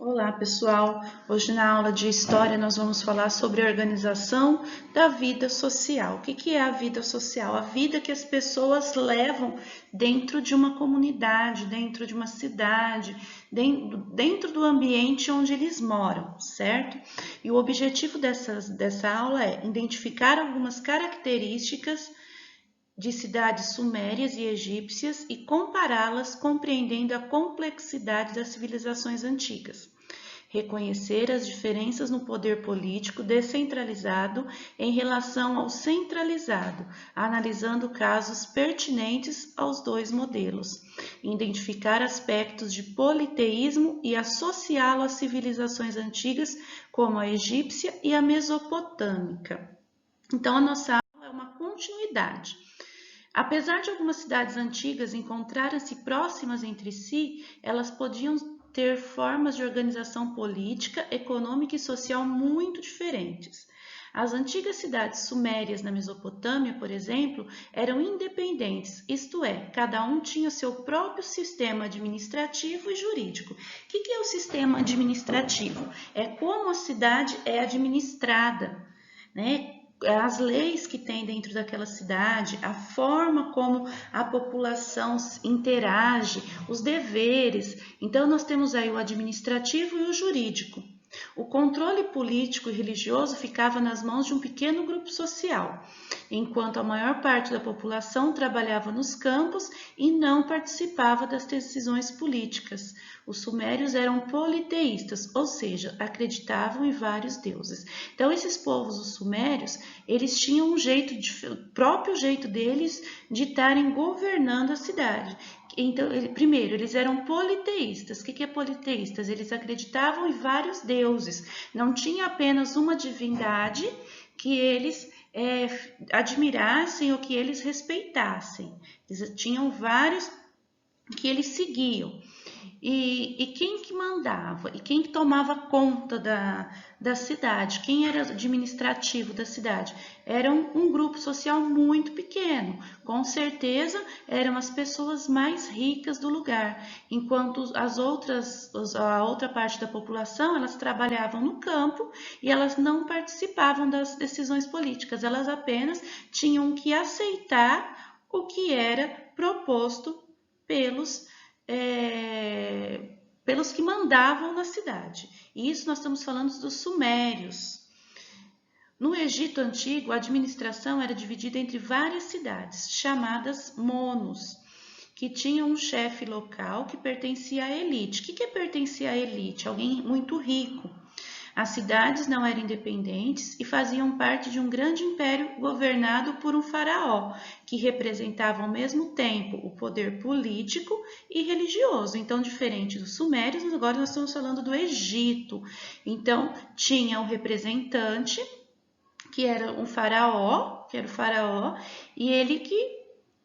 Olá, pessoal. Hoje na aula de História nós vamos falar sobre a organização da vida social. O que é a vida social? A vida que as pessoas levam dentro de uma comunidade, dentro de uma cidade, dentro do ambiente onde eles moram, certo? E o objetivo dessa aula é identificar algumas características de cidades sumérias e egípcias e compará-las compreendendo a complexidade das civilizações antigas. Reconhecer as diferenças no poder político descentralizado em relação ao centralizado, analisando casos pertinentes aos dois modelos. Identificar aspectos de politeísmo e associá-lo às civilizações antigas, como a egípcia e a mesopotâmica. Então, a nossa aula é uma continuidade. Apesar de algumas cidades antigas encontrarem-se próximas entre si, elas podiam ter formas de organização política, econômica e social muito diferentes. As antigas cidades sumérias na Mesopotâmia, por exemplo, eram independentes, isto é, cada um tinha seu próprio sistema administrativo e jurídico. O que é o sistema administrativo? É como a cidade é administrada, né? As leis que tem dentro daquela cidade, a forma como a população interage, os deveres. Então, nós temos aí o administrativo e o jurídico. O controle político e religioso ficava nas mãos de um pequeno grupo social, enquanto a maior parte da população trabalhava nos campos e não participava das decisões políticas. Os sumérios eram politeístas, ou seja, acreditavam em vários deuses. Então, esses povos, os sumérios, eles tinham o próprio jeito deles de estarem governando a cidade. Então, primeiro, eles eram politeístas. O que é politeístas? Eles acreditavam em vários deuses. Não tinha apenas uma divindade que eles admirassem ou que eles respeitassem. Eles tinham vários que eles seguiam. E quem que mandava? E quem que tomava conta da cidade? Quem era administrativo da cidade? Era um grupo social muito pequeno. Com certeza eram as pessoas mais ricas do lugar. Enquanto a outra parte da população, elas trabalhavam no campo e elas não participavam das decisões políticas. Elas apenas tinham que aceitar o que era proposto pelos pelos que mandavam na cidade. E isso nós estamos falando dos sumérios. No Egito Antigo, a administração era dividida entre várias cidades, chamadas monos, que tinham um chefe local que pertencia à elite. O que pertencia à elite? Alguém muito rico. As cidades não eram independentes e faziam parte de um grande império governado por um faraó, que representava ao mesmo tempo o poder político e religioso. Então, diferente dos sumérios, agora nós estamos falando do Egito. Então, tinha o representante, que era o faraó, e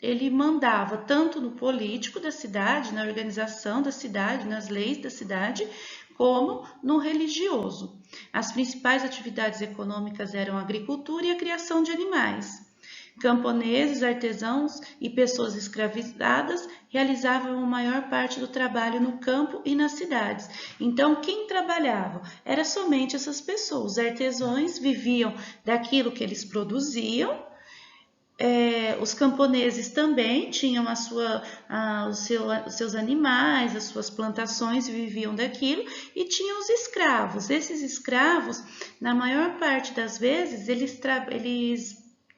ele mandava tanto no político da cidade, na organização da cidade, nas leis da cidade, como no religioso. As principais atividades econômicas eram a agricultura e a criação de animais. Camponeses, artesãos e pessoas escravizadas realizavam a maior parte do trabalho no campo e nas cidades. Então, quem trabalhava? Era somente essas pessoas. Os artesãos viviam daquilo que eles produziam. Os camponeses também tinham os seus animais, as suas plantações, viviam daquilo, e tinham os escravos. Esses escravos, na maior parte das vezes, eles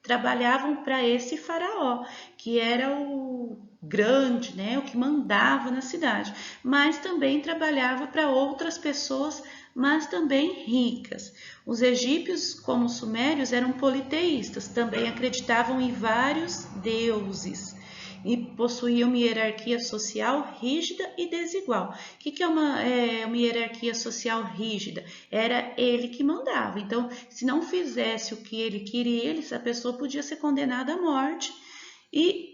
trabalhavam para esse faraó, que era o grande, né, o que mandava na cidade, mas também trabalhava para outras pessoas, mas também ricas. Os egípcios, como os sumérios, eram politeístas, também acreditavam em vários deuses e possuíam uma hierarquia social rígida e desigual. O que é uma hierarquia social rígida? Era ele que mandava. Então, se não fizesse o que ele queria, essa pessoa podia ser condenada à morte. E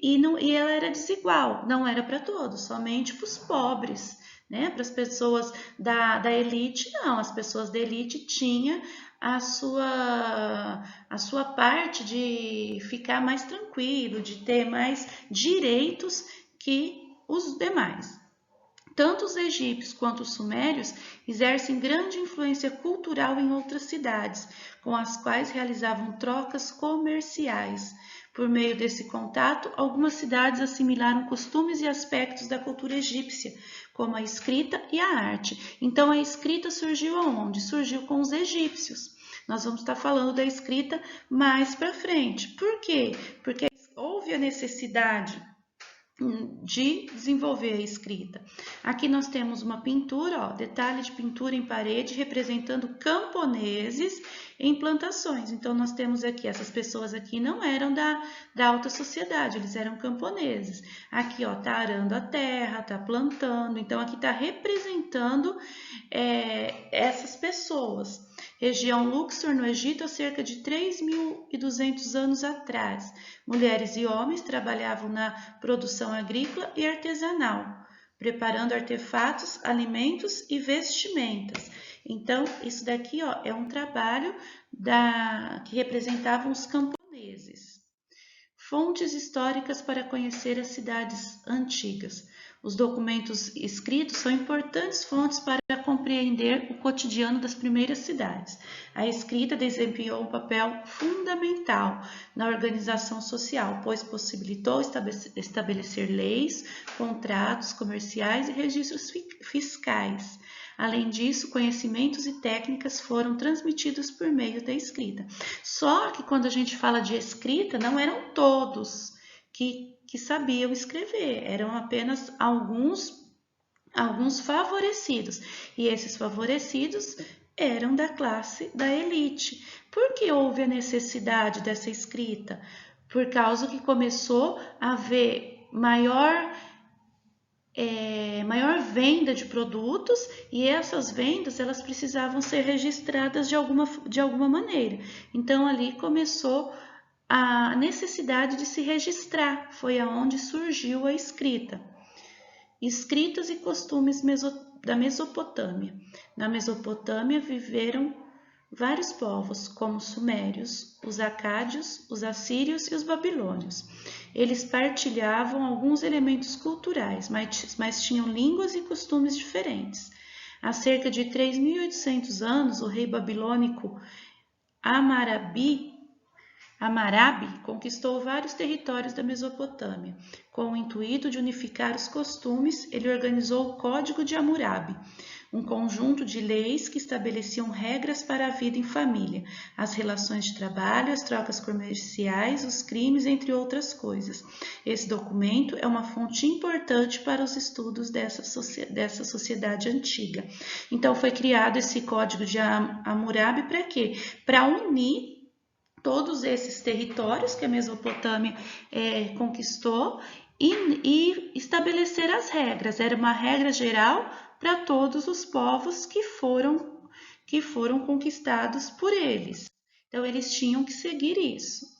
ela era desigual, não era para todos, somente para os pobres, né? Para as pessoas da elite, não. As pessoas da elite tinham a sua parte de ficar mais tranquilo, de ter mais direitos que os demais. Tanto os egípcios quanto os sumérios exercem grande influência cultural em outras cidades, com as quais realizavam trocas comerciais. Por meio desse contato, algumas cidades assimilaram costumes e aspectos da cultura egípcia, como a escrita e a arte. Então, a escrita surgiu aonde? Surgiu com os egípcios. Nós vamos estar falando da escrita mais para frente. Por quê? Porque houve a necessidade de desenvolver a escrita. Aqui nós temos uma pintura, ó, detalhe de pintura em parede representando camponeses em plantações. Então nós temos aqui, essas pessoas aqui não eram da alta sociedade, eles eram camponeses. Aqui, ó, tá arando a terra, tá plantando, então aqui tá representando essas pessoas. Região Luxor, no Egito, há cerca de 3.200 anos atrás. Mulheres e homens trabalhavam na produção agrícola e artesanal, preparando artefatos, alimentos e vestimentas. Então, isso daqui, ó, é um trabalho que representavam os camponeses. Fontes históricas para conhecer as cidades antigas. Os documentos escritos são importantes fontes para compreender o cotidiano das primeiras cidades. A escrita desempenhou um papel fundamental na organização social, pois possibilitou estabelecer leis, contratos comerciais e registros fiscais. Além disso, conhecimentos e técnicas foram transmitidos por meio da escrita. Só que quando a gente fala de escrita, não eram todos que sabiam escrever, eram apenas alguns favorecidos. E esses favorecidos eram da classe da elite. Por que houve a necessidade dessa escrita? Por causa que começou a haver maior venda de produtos e essas vendas elas precisavam ser registradas de alguma maneira. Então ali começou a necessidade de se registrar, foi aonde surgiu a escrita. Escritas e costumes da Mesopotâmia. Na Mesopotâmia viveram vários povos, como os sumérios, os acádios, os assírios e os babilônios. Eles partilhavam alguns elementos culturais, mas tinham línguas e costumes diferentes. Há cerca de 3.800 anos, o rei babilônico Hammurabi conquistou vários territórios da Mesopotâmia. Com o intuito de unificar os costumes, ele organizou o Código de Hammurabi, um conjunto de leis que estabeleciam regras para a vida em família, as relações de trabalho, as trocas comerciais, os crimes, entre outras coisas. Esse documento é uma fonte importante para os estudos dessa sociedade antiga. Então, foi criado esse Código de Hammurabi para quê? Para unir todos esses territórios que a Mesopotâmia conquistou e estabelecer as regras. Era uma regra geral para todos os povos que foram conquistados por eles. Então, eles tinham que seguir isso.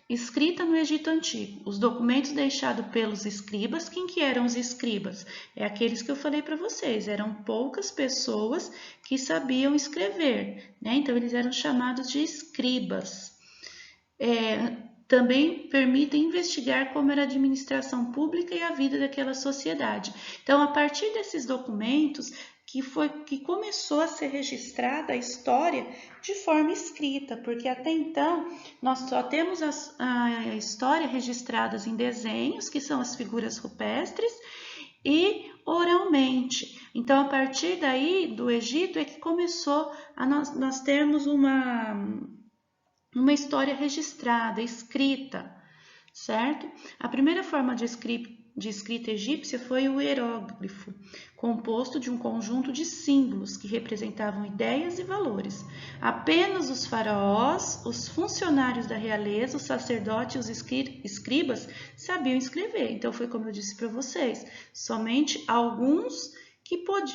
Escrita no Egito Antigo. Os documentos deixados pelos escribas. Quem que eram os escribas? É aqueles que eu falei para vocês. Eram poucas pessoas que sabiam escrever, né? Então, eles eram chamados de escribas. Também permitem investigar como era a administração pública e a vida daquela sociedade. Então, a partir desses documentos, que começou a ser registrada a história de forma escrita, porque até então nós só temos a história registradas em desenhos, que são as figuras rupestres, e oralmente. Então, a partir daí, do Egito, é que começou a nós termos uma história registrada, escrita, certo? A primeira forma de escrita egípcia foi o hieróglifo, composto de um conjunto de símbolos que representavam ideias e valores. Apenas os faraós, os funcionários da realeza, os sacerdotes e os escribas sabiam escrever. Então, foi como eu disse para vocês, somente alguns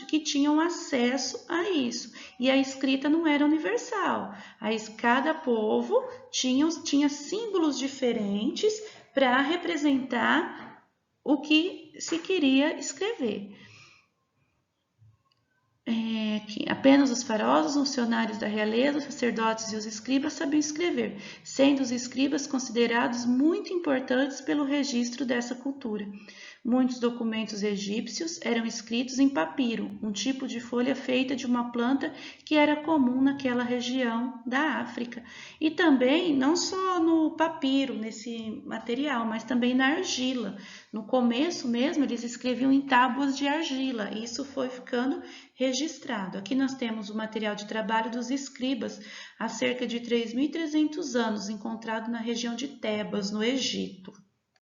que tinham acesso a isso. E a escrita não era universal. Cada povo tinha símbolos diferentes para representar o que se queria escrever. Apenas os faraós, os funcionários da realeza, os sacerdotes e os escribas sabiam escrever, sendo os escribas considerados muito importantes pelo registro dessa cultura. Muitos documentos egípcios eram escritos em papiro, um tipo de folha feita de uma planta que era comum naquela região da África. E também, não só no papiro, nesse material, mas também na argila. No começo mesmo, eles escreviam em tábuas de argila, e isso foi ficando registrado. Aqui nós temos o material de trabalho dos escribas, há cerca de 3.300 anos, encontrado na região de Tebas, no Egito.